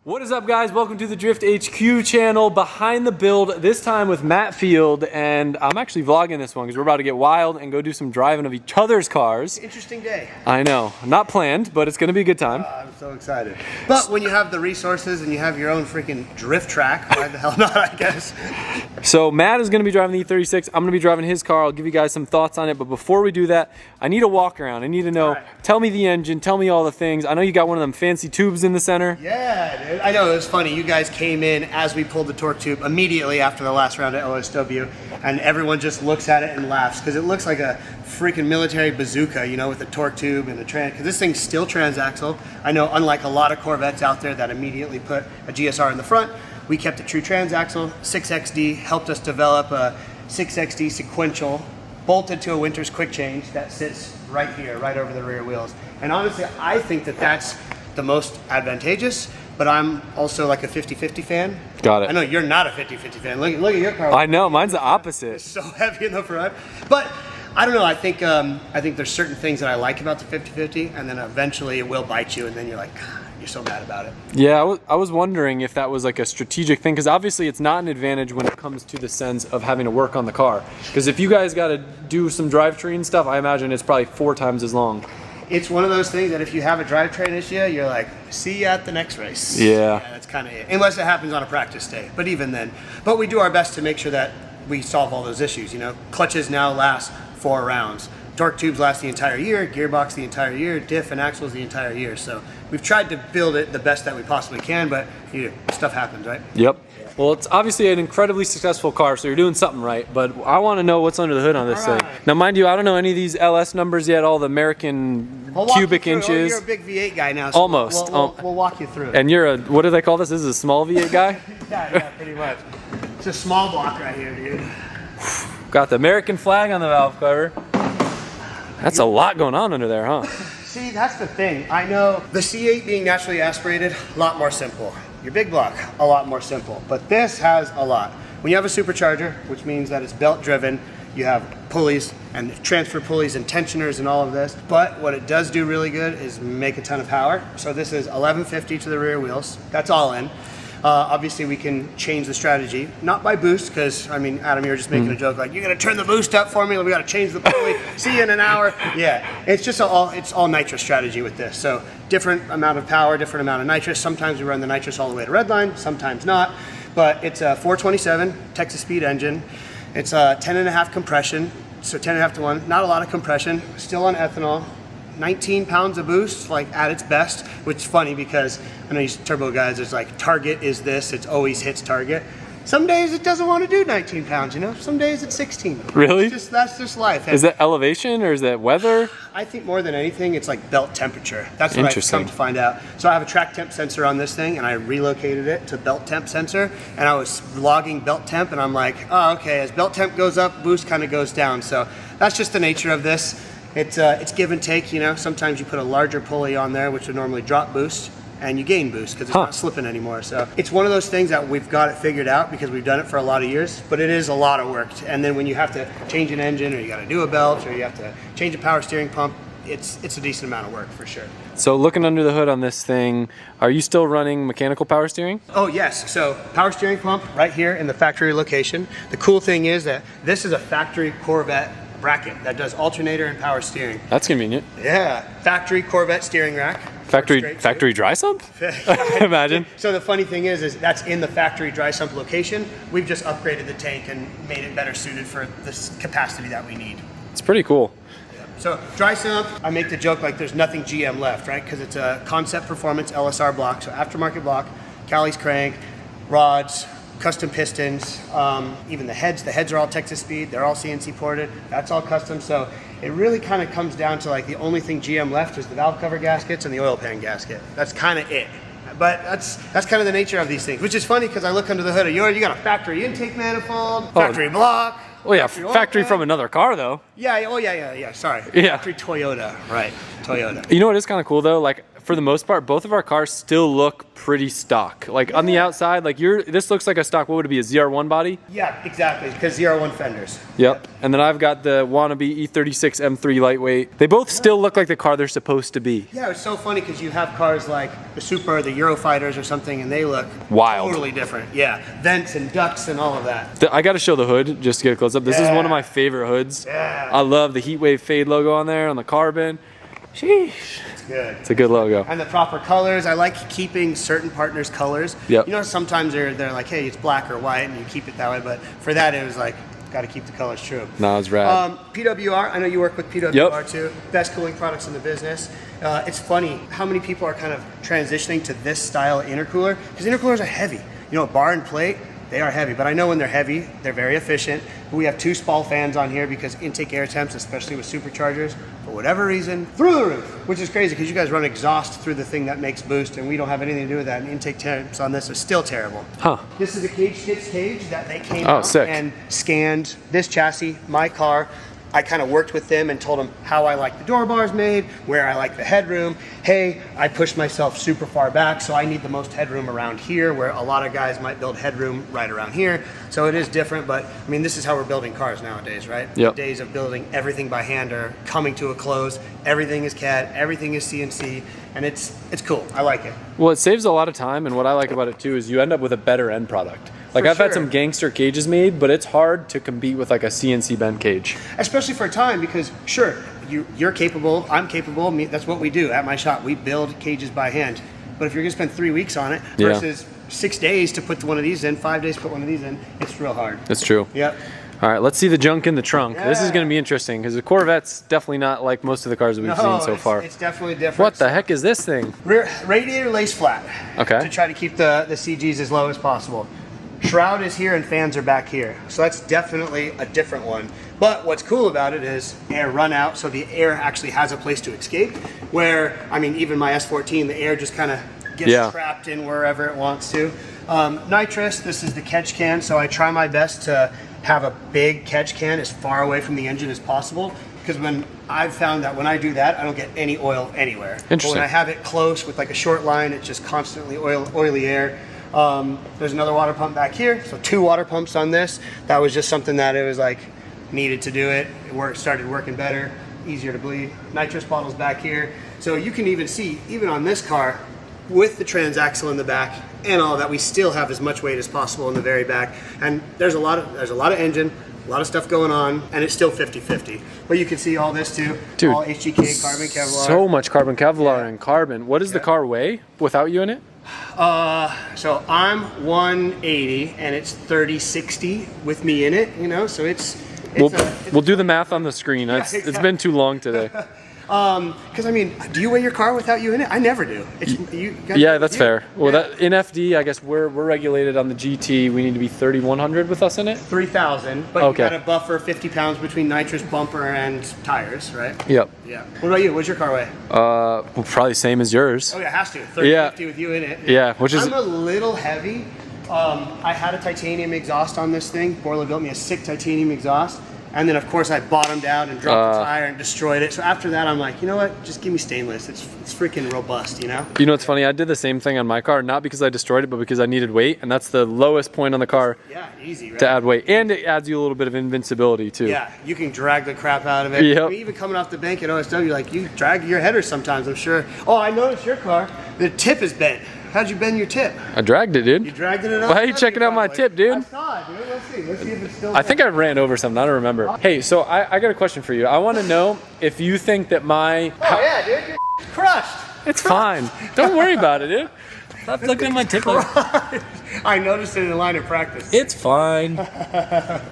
What is up, guys? Welcome to the Drift HQ channel, behind the build, this time with Matt Field, and I'm actually vlogging this one because we're about to get wild and go do some driving of each other's cars. Interesting day. I know, not planned, but it's going to be a good time. I'm so excited. But when you have the resources and you have your own freaking drift track, why the hell not, I guess. So Matt is going to be driving the E36. I'm going to be driving his car. I'll give you guys some thoughts on it, but before we do that, I need a walk around. I need to know, tell me the engine, tell me all the things. I know you got one of them fancy tubes in the center. Yeah, dude. I know, it was funny. You guys came in as we pulled the torque tube immediately after the last round at OSW, and everyone just looks at it and laughs because it looks like a freaking military bazooka, you know, with the torque tube and the because this thing's still transaxle. I know, unlike a lot of Corvettes out there that immediately put a GSR in the front, we kept it true transaxle. 6XD helped us develop a 6XD sequential bolted to a Winters quick change that sits right here, right over the rear wheels. And honestly, I think that that's the most advantageous, but I'm also like a 50-50 fan. Got it. I know you're not a 50-50 fan. Look at your car. I know, mine's the opposite. It's so heavy in the front. But I don't know, I think there's certain things that I like about the 50-50, and then eventually it will bite you, and then you're like, God, you're so mad about it. Yeah, I was wondering if that was like a strategic thing, because obviously it's not an advantage when it comes to the sense of having to work on the car. Because if you guys got to do some drivetrain stuff, I imagine it's probably 4 times as long. It's one of those things that if you have a drivetrain issue, you're like, see you at the next race. Yeah. That's kind of it. Unless it happens on a practice day. But even then. But we do our best to make sure that we solve all those issues, you know. Clutches now last 4 rounds. Torque tubes last the entire year, gearbox the entire year, diff and axles the entire year. So we've tried to build it the best that we possibly can, but stuff happens, right? Yep. Well, it's obviously an incredibly successful car, so you're doing something right, but I want to know what's under the hood on this thing. Now, mind you, I don't know any of these LS numbers yet, all the American cubic inches. You're a big V8 guy now, so almost. We'll walk you through it. And you're what do they call this? This is a small V8 guy? Yeah, pretty much. It's a small block right here, dude. Got the American flag on the valve cover. That's a lot going on under there, huh? See, that's the thing. I know the C8 being naturally aspirated, a lot more simple. Your big block, a lot more simple. But this has a lot. When you have a supercharger, which means that it's belt driven, you have pulleys and transfer pulleys and tensioners and all of this. But what it does do really good is make a ton of power. So this is 1150 to the rear wheels. That's all in. Obviously, we can change the strategy, not by boost, because, I mean, Adam, you were just making a joke, like, you're going to turn the boost up for me, we got to change the pulley, see you in an hour. Yeah, it's just all nitrous strategy with this. So different amount of power, different amount of nitrous. Sometimes we run the nitrous all the way to redline, sometimes not. But it's a 427 Texas speed engine. It's a 10.5 compression, so 10.5 to 1. Not a lot of compression, still on ethanol. 19 pounds of boost, like at its best, which is funny because I know these turbo guys, it's like target is this, it's always hits target. Some days it doesn't want to do 19 pounds, you know? Some days it's 16. Really? That's just life. Is that elevation or is that weather? I think more than anything, it's like belt temperature. That's what I've come to find out. So I have a track temp sensor on this thing and I relocated it to belt temp sensor and I was logging belt temp and I'm like, oh, okay, as belt temp goes up, boost kind of goes down. So that's just the nature of this. It's give and take, you know. Sometimes you put a larger pulley on there, which would normally drop boost, and you gain boost because it's not slipping anymore. So it's one of those things that we've got it figured out because we've done it for a lot of years, but it is a lot of work. And then when you have to change an engine or you got to do a belt or you have to change a power steering pump, it's a decent amount of work for sure. So looking under the hood on this thing, are you still running mechanical power steering? Oh yes, so power steering pump right here in the factory location. The cool thing is that this is a factory Corvette bracket that does alternator and power steering. That's convenient. Yeah, factory Corvette steering rack. Factory dry sump? Imagine. So the funny thing is that's in the factory dry sump location. We've just upgraded the tank and made it better suited for this capacity that we need. It's pretty cool. So dry sump, I make the joke like there's nothing GM left, right? Because it's a concept performance LSR block, so aftermarket block, Callie's crank, rods, custom pistons, even the heads are all Texas speed, they're all CNC ported, that's all custom. So it really kind of comes down to like the only thing GM left is the valve cover gaskets and the oil pan gasket. That's kind of it. But that's kind of the nature of these things, which is funny because I look under the hood of yours, you got a factory intake manifold, factory block. Oh yeah, factory from another car though. Yeah, sorry. Yeah. Factory Toyota, right, Toyota. You know what is kind of cool though? Like for the most part, both of our cars still look pretty stock. Like on the outside, like this looks like a stock, what would it be, a ZR1 body? Yeah, exactly, because ZR1 fenders. Yep. And then I've got the wannabe E36 M3 lightweight. They both still look like the car they're supposed to be. Yeah, it's so funny because you have cars like the Super, the Eurofighters or something, and they look wild. Totally different. Yeah, vents and ducts and all of that. I got to show the hood just to get a close up. This is one of my favorite hoods. Yeah. I love the Heatwave Fade logo on there, on the carbon. Sheesh. It's good. It's a good logo. And the proper colors. I like keeping certain partners' colors. Yep. You know, sometimes they're like, hey, it's black or white, and you keep it that way. But for that, it was like, got to keep the colors true. No, it's rad. PWR, I know you work with PWR too. Best cooling products in the business. It's funny how many people are kind of transitioning to this style of intercooler, because intercoolers are heavy. You know, bar and plate, they are heavy, but I know when they're heavy, they're very efficient. We have 2 Spall fans on here because intake air temps, especially with superchargers, for whatever reason, through the roof, which is crazy because you guys run exhaust through the thing that makes boost, and we don't have anything to do with that, and intake temps on this are still terrible. Huh. This is a cage stitch cage that they came Oh, out sick. and scanned this chassis, my car. I kind of worked with them and told them how I like the door bars made, where I like the headroom. Hey, I pushed myself super far back, so I need the most headroom around here, where a lot of guys might build headroom right around here. So it is different, but I mean, this is how we're building cars nowadays, right? Yep. The days of building everything by hand are coming to a close. Everything is CAD, everything is CNC, and it's cool. I like it. Well, it saves a lot of time, and what I like about it too is you end up with a better end product. Like I've had some gangster cages made, but it's hard to compete with like a CNC bend cage. Especially for time, because sure, you're capable, I'm capable, that's what we do at my shop. We build cages by hand. But if you're gonna spend 3 weeks on it versus 6 days to put one of these in, 5 days to put one of these in, it's real hard. That's true. Yep. All right, let's see the junk in the trunk. Yeah. This is going to be interesting because the Corvette's definitely not like most of the cars that we've seen so far. It's definitely different. What the heck is this thing? Rear radiator lace flat. Okay. To try to keep the CGs as low as possible. Shroud is here and fans are back here. So that's definitely a different one. But what's cool about it is air run out, so the air actually has a place to escape. Where, I mean, even my S14, the air just kind of gets trapped in wherever it wants to. Nitrous, this is the catch can, so I try my best to have a big catch can as far away from the engine as possible, because when I've found that when I do that, I don't get any oil anywhere. Interesting. But when I have it close with like a short line, it's just constantly oily air. There's another water pump back here, so 2 water pumps on this. That was just something that it was like needed to do it. It started working better, easier to bleed. Nitrous bottles back here, so you can even see, even on this car, with the transaxle in the back and all that, we still have as much weight as possible in the very back. And there's a lot of engine, a lot of stuff going on, and it's still 50-50. But you can see all this too. Dude, all HGK carbon Kevlar. So much carbon Kevlar and carbon. What does the car weigh without you in it? So I'm 180 and it's 30-60 with me in it, you know, so we'll do the math on the screen. Yeah, It's been too long today. Because I mean, do you weigh your car without you in it? I never do. Yeah, that's fair. Well, that in FD, I guess we're regulated on the GT. We need to be 3,100 with us in it. 3,000, but you got to buffer 50 pounds between nitrous, bumper, and tires, right? Yep. Yeah. What about you? What's your car weigh? Well, probably same as yours. Oh yeah, it has to. 30-50 with you in it. Yeah, which is. I'm a little heavy. I had a titanium exhaust on this thing. Borla built me a sick titanium exhaust. And then, of course, I bottomed out and dropped the tire and destroyed it. So after that, I'm like, you know what? Just give me stainless. It's freaking robust, you know? You know what's funny? I did the same thing on my car, not because I destroyed it, but because I needed weight. And that's the lowest point on the car. Yeah, easy, right? To add weight. And it adds you a little bit of invincibility, too. Yeah, you can drag the crap out of it. Yep. I mean, even coming off the bank at OSW, like, you drag your header sometimes, I'm sure. Oh, I noticed your car. The tip is bent. How'd you bend your tip? I dragged it, dude. You dragged it up? Why are you checking out my tip, dude? I saw it, dude. Let's see. Let's see if it's still I think I ran over something. I don't remember. Hey, so I got a question for you. I want to know if you think that my... Oh, yeah, dude. You're crushed. It's fine. Don't worry about it, dude. Stop looking at my tip. I noticed it in the line of practice. It's fine.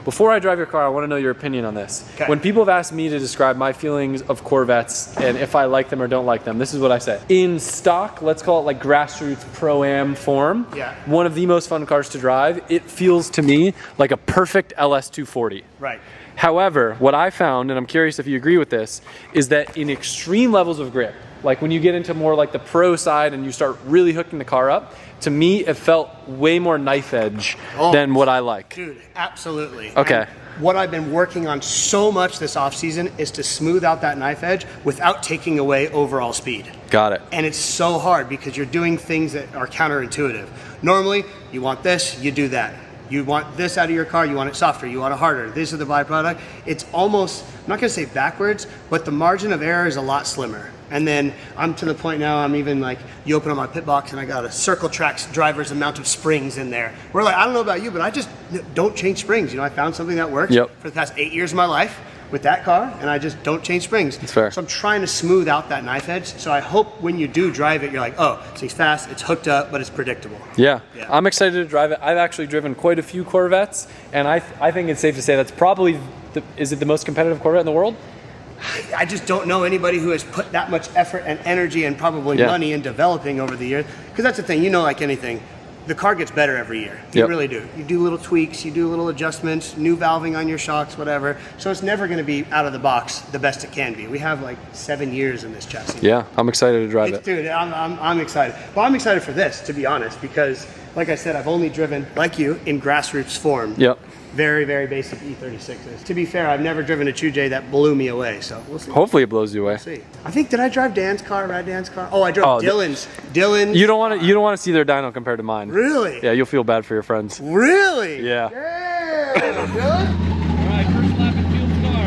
Before I drive your car, I want to know your opinion on this. Okay. When people have asked me to describe my feelings of Corvettes and if I like them or don't like them, this is what I say. In stock, let's call it like grassroots pro-am form, one of the most fun cars to drive, it feels to me like a perfect LS240. Right. However, what I found, and I'm curious if you agree with this, is that in extreme levels of grip, like when you get into more like the pro side and you start really hooking the car up, to me, it felt way more knife edge than what I like. Dude, absolutely. Okay. And what I've been working on so much this off season is to smooth out that knife edge without taking away overall speed. Got it. And it's so hard because you're doing things that are counterintuitive. Normally, you want this, you do that. You want this out of your car, you want it softer, you want it harder. These are the byproduct. It's almost, I'm not gonna say backwards, but the margin of error is a lot slimmer. And then I'm to the point now, I'm even like, you open up my pit box and I got a Circle Trax driver's amount of springs in there. We're like, I don't know about you, but I just don't change springs. You know, I found something that works for the past 8 years of my life with that car, and I just don't change springs. That's fair. So I'm trying to smooth out that knife edge. So I hope when you do drive it, you're like, oh, so it's fast, it's hooked up, but it's predictable. Yeah, I'm excited to drive it. I've actually driven quite a few Corvettes, and I think it's safe to say that's probably, is it the most competitive Corvette in the world? I just don't know anybody who has put that much effort and energy and probably money in developing over the years. Because that's the thing, you know, like anything, the car gets better every year. You really do. You do little tweaks, you do little adjustments, new valving on your shocks, whatever. So it's never going to be out of the box the best it can be. We have like 7 years in this chassis. Yeah, I'm excited to drive it. Dude, I'm excited. Well, I'm excited for this, to be honest, because like I said, I've only driven, like you, in grassroots form. Very, very basic E36s. To be fair, I've never driven a 2J that blew me away, so we'll see. Hopefully it blows you away. We'll see. I think, did I drive Dan's car, Rad Dan's car? Oh, I drove Dylan's. You don't want to see their dyno compared to mine. Really? Yeah, you'll feel bad for your friends. Really? Yeah. Damn, Dylan? All right, first lap in Field's car.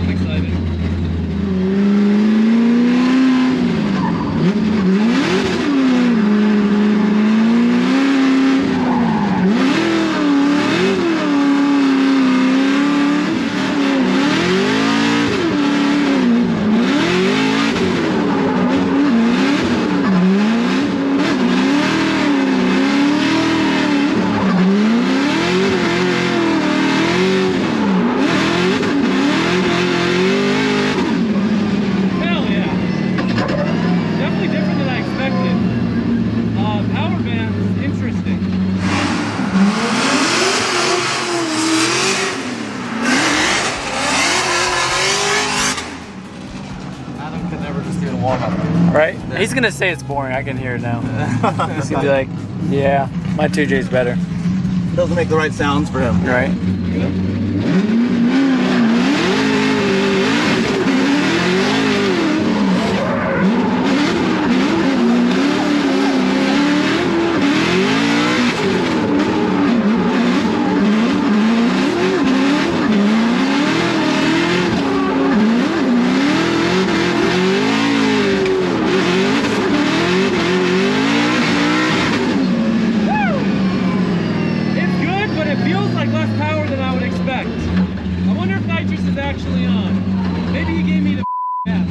I'm excited. Right? He's gonna say it's boring. I can hear it now. He's gonna be like, yeah, my 2J's better. Doesn't make the right sounds for him. Right? Actually on. Maybe he gave me the F.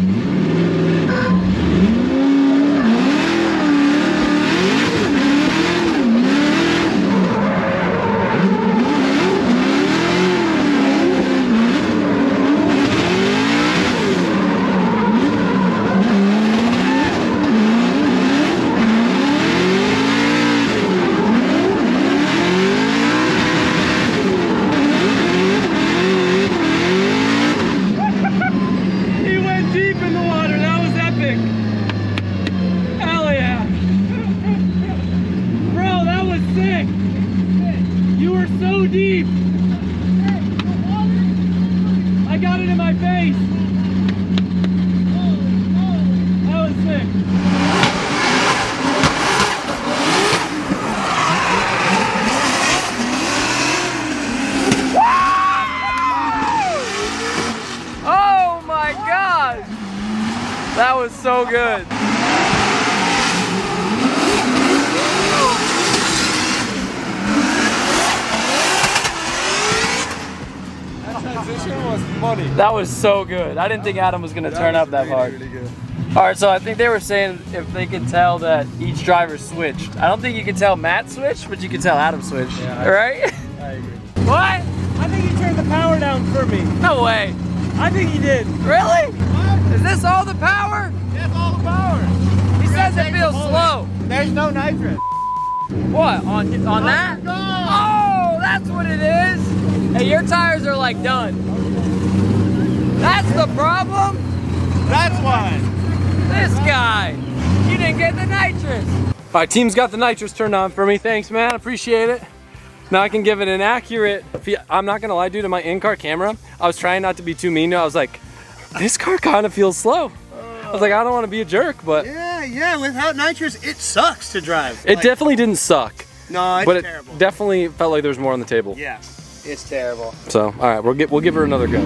Deep. I got it in my face. That was sick. Oh my gosh! That was so good. That was so good. I didn't think Adam was going to turn up that hard. Really good. All right, so I think they were saying if they could tell that each driver switched. I don't think you could tell Matt switched, but you could tell Adam switched. Yeah, right? I agree. What? I think he turned the power down for me. No way. I think he did. Really? What? Is this all the power? That's all the power. He says it feels slow. There's no nitrous. What? On that? Oh, that's what it is. Hey, your tires are like done. That's the problem? That's why. This guy. You didn't get the nitrous. All right, team's got the nitrous turned on for me. Thanks, man. Appreciate it. Now I can give it an accurate. I'm not gonna lie, dude. In my in-car camera, I was trying not to be too mean. I was like, this car kind of feels slow. I was like, I don't want to be a jerk, but Yeah. Without nitrous, it sucks to drive. it definitely didn't suck. No, it's but terrible. It definitely felt like there was more on the table. Yeah, it's terrible. So, all right, we'll give her another go.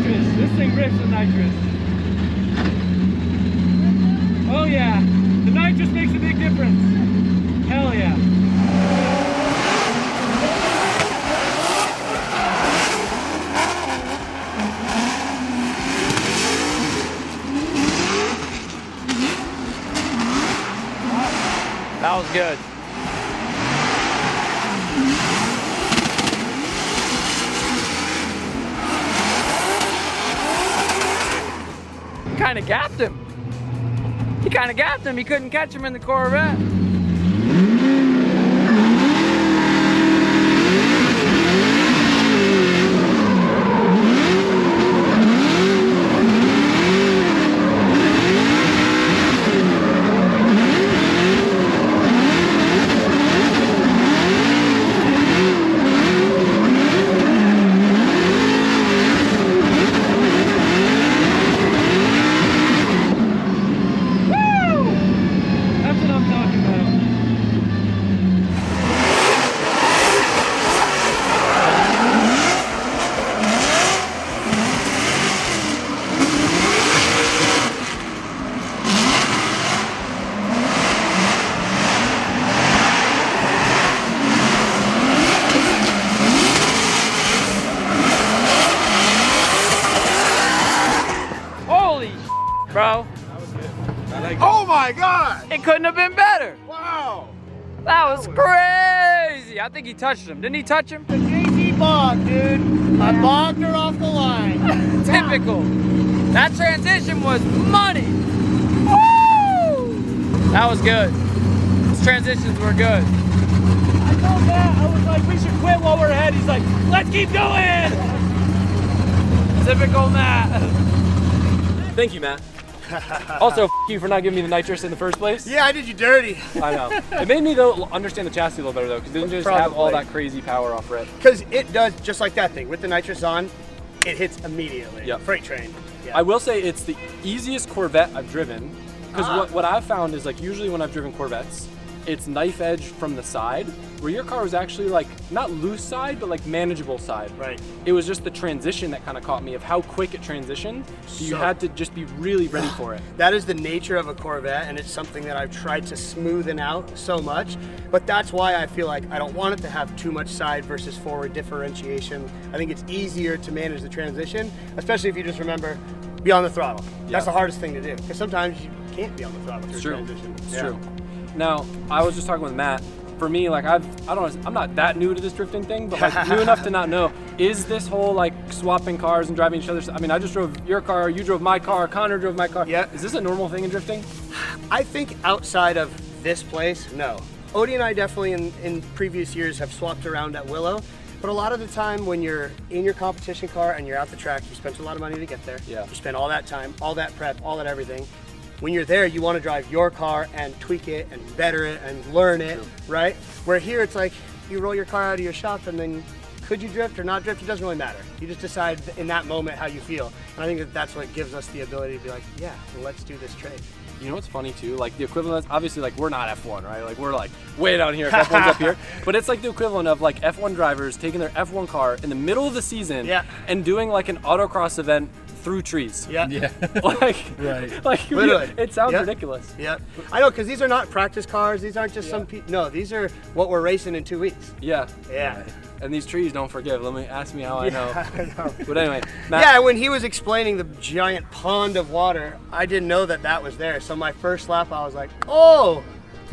This thing rips with nitrous. Oh yeah, the nitrous makes a big difference. Hell yeah. That was good. Kind of gapped him. He kind of gapped him. He couldn't catch him in the Corvette. Bro, Oh my God! it couldn't have been better. Wow! That was crazy. I think he touched him. Didn't he touch him? The JC bog, dude. I bogged her off the line. Typical. That transition was money. Woo! That was good. Those transitions were good. I told Matt, I was like, we should quit while we're ahead. He's like, let's keep going. Typical Matt. Thank you, Matt. Also, f you for not giving me the nitrous in the first place. Yeah, I did you dirty. I know. It made me though understand the chassis a little better though, because it didn't just have all Probably. that crazy power off it. Because it does just like that thing. With the nitrous on, it hits immediately. Yep. Freight train. Yeah. I will say it's the easiest Corvette I've driven, because what I've found is like usually when I've driven Corvettes, it's knife edge from the side, where your car was actually like not loose side, but like manageable side. Right. It was just the transition that kind of caught me of how quick it transitioned. So you So- had to just be really ready for it. That is the nature of a Corvette, and it's something that I've tried to smoothen out so much. But that's why I feel like I don't want it to have too much side versus forward differentiation. I think it's easier to manage the transition, especially if you just remember, be on the throttle. That's the hardest thing to do, because sometimes you can't be on the throttle through transition. It's true. Now, I was just talking with Matt. For me, like I'm not that new to this drifting thing, but like new enough to not know, is this whole like swapping cars and driving each other's, I mean, I just drove your car, you drove my car, Connor drove my car. Yeah. Is this a normal thing in drifting? I think outside of this place, no. Odie and I definitely in previous years have swapped around at Willow, But a lot of the time when you're in your competition car and you're at the track, you spent a lot of money to get there. Yeah. You spend all that time, all that prep, all that everything. When you're there, you want to drive your car and tweak it and better it and learn it, right? Where here it's like you roll your car out of your shop and then could you drift or not drift? It doesn't really matter. You just decide in that moment how you feel. And I think that that's what gives us the ability to be like, yeah, well, let's do this trade. You know what's funny too? Like the equivalent, obviously, like we're not F1, right? Like we're like way down here, F1's up here. But it's like the equivalent of like F1 drivers taking their F1 car in the middle of the season and doing like an autocross event through trees. Yeah. Like, Right. like Literally. it sounds ridiculous. Yeah. I know, because these are not practice cars. These aren't just some people. No, these are what we're racing in 2 weeks. Yeah. Yeah. And these trees don't forgive. Let me ask me how I know. I know. But anyway, Matt, Yeah, when he was explaining the giant pond of water, I didn't know that that was there. So my first lap, I was like, oh,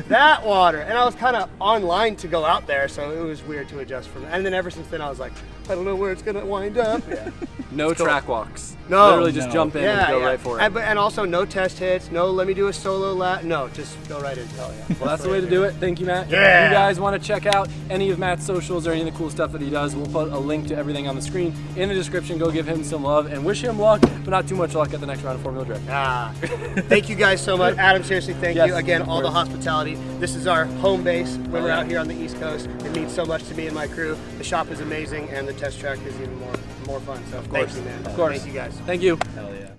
that water. And I was kind of online to go out there, so it was weird to adjust from. And then ever since then, I was like, I don't know where it's gonna wind up. Yeah. no track walks. No. Literally just jump in and go right for it. And also no test hits, no let me do a solo lap. No, just go right into it. Well, that's the way to do it. Thank you, Matt. Yeah. If you guys want to check out any of Matt's socials or any of the cool stuff that he does, we'll put a link to everything on the screen in the description. Go give him some love and wish him luck, but not too much luck at the next round of Formula Drift. Thank you guys so much. Adam, seriously, thank Yes, you. Again, of all the course. hospitality. This is our home base when we're yeah. out here on the East Coast. It means so much to me and my crew. The shop is amazing and the test track is even more fun. So thank you, man. Of course. Thank you guys. Thank you. Hell yeah.